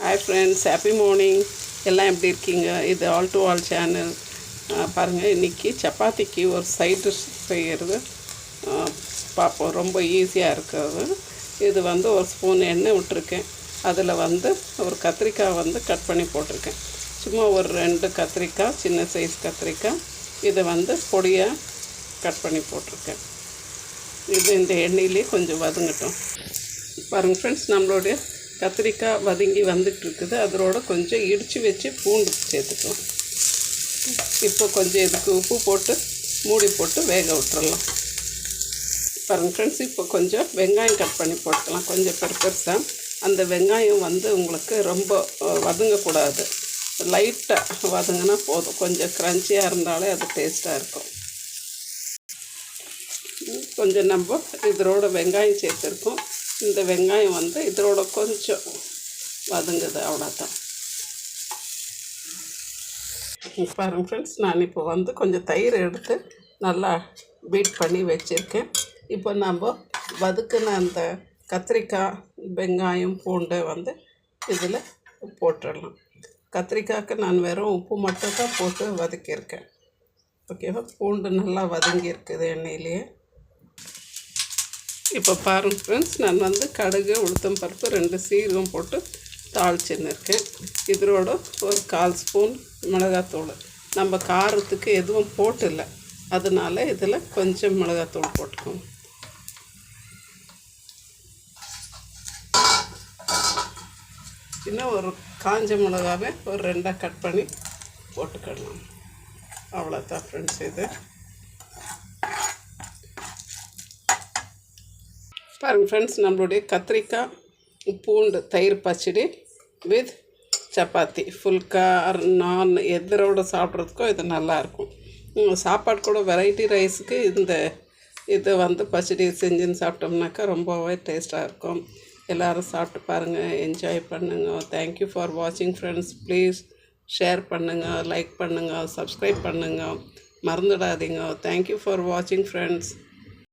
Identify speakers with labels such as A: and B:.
A: Hi friends, happy morning. எல்லாம் எப்படி இருக்கீங்க? இது ஆல் டு ஆல் சேனல். பாருங்கள், இன்றைக்கி சப்பாத்திக்கு ஒரு சைட் டிஷ் செய்கிறது பார்ப்போம். ரொம்ப ஈஸியாக இருக்கிறது. இது ஒரு ஸ்பூன் எண்ணெய் விட்டுருக்கேன். அதில் ஒரு கத்திரிக்காய் கட் பண்ணி போட்டிருக்கேன். சும்மா ஒரு 2 கத்திரிக்காய், சின்ன சைஸ் கத்திரிக்காய். இதை பொடியாக கட் பண்ணி போட்டிருக்கேன். இது இந்த எண்ணெயிலே கொஞ்சம் வதங்கட்டும். பாருங்கள் ஃப்ரெண்ட்ஸ், நம்மளுடைய கத்திரிக்காய் வதங்கி வந்துட்டுருக்குது. அதோட கொஞ்சம் இடித்து வச்சு பூண்டு சேர்த்துக்கலாம். இப்போ கொஞ்சம் இதுக்கு உப்பு போட்டு மூடி போட்டு வேக விட்டுறலாம். பாருங்கள் ஃப்ரெண்ட்ஸ், இப்போ கொஞ்சம் வெங்காயம் கட் பண்ணி போட்டுக்கலாம். கொஞ்சம் பெருசாக. அந்த வெங்காயம் உங்களுக்கு ரொம்ப வதங்கக்கூடாது. லைட்டாக வதங்கினா போதும். கொஞ்சம் க்ரன்ச்சியாக இருந்தாலே அது டேஸ்ட்டாக இருக்கும். கொஞ்சம் நம்ம இதோட வெங்காயம் சேர்த்துருக்கோம். இந்த வெங்காயம் இதோட கொஞ்சம் வதங்குது, அவ்வளோதான். பாருங்கள் ஃப்ரெண்ட்ஸ், நான் இப்போ கொஞ்சம் தயிர் எடுத்து நல்லா பீட் பண்ணி வச்சுருக்கேன். இப்போ நம்ம வதக்குன அந்த கத்திரிக்காய், வெங்காயம், பூண்டை இதில் போட்டுடலாம். கத்திரிக்காய்க்கு நான் வெறும் உப்பு மட்டும் தான் போட்டு வதக்கியிருக்கேன். ஓகேவா? பூண்டு நல்லா வதங்கி இருக்குது எண்ணெயிலேயே. இப்போ பாருங்கள் ஃப்ரெண்ட்ஸ், நான் கடுகு, உளுத்தம் பருப்பு, 2 சீரகம் போட்டு தாளிச்சுன்னு இருக்கேன். இதோட ஒரு 1/4 ஸ்பூன் மிளகாத்தூள். நம்ம காரத்துக்கு எதுவும் போட்டில்லை, அதனால் இதில் கொஞ்சம் மிளகாத்தூள் போட்டுக்கோங்க. இன்னும் ஒரு காஞ்ச மிளகாவே ஒரு 2 கட் பண்ணி போட்டுக்கலாம். அவ்வளோதான் ஃப்ரெண்ட்ஸ். இது பாருங்கள் ஃப்ரெண்ட்ஸ், நம்மளுடைய கத்திரிக்காய், பூண்டு, தயிர் பச்சடி வித் சப்பாத்தி, ஃபுல்கா ஆர் நான் எதரோட சாப்பிட்றதுக்கோ இது நல்லாயிருக்கும். சாப்பாடு கூட வெரைட்டி ரைஸுக்கு இதை பச்சடி செஞ்சுன்னு சாப்பிட்டோம்னாக்கா ரொம்பவே டேஸ்ட்டாக இருக்கும். எல்லோரும் சாப்பிட்டு பாருங்கள், என்ஜாய் பண்ணுங்கள். தேங்க்யூ ஃபார் வாட்சிங் ஃப்ரெண்ட்ஸ். ப்ளீஸ் ஷேர் பண்ணுங்கள், லைக் பண்ணுங்கள், சப்ஸ்கிரைப் பண்ணுங்கள், மறந்துடாதீங்க. தேங்க்யூ ஃபார் வாட்சிங் ஃப்ரெண்ட்ஸ்.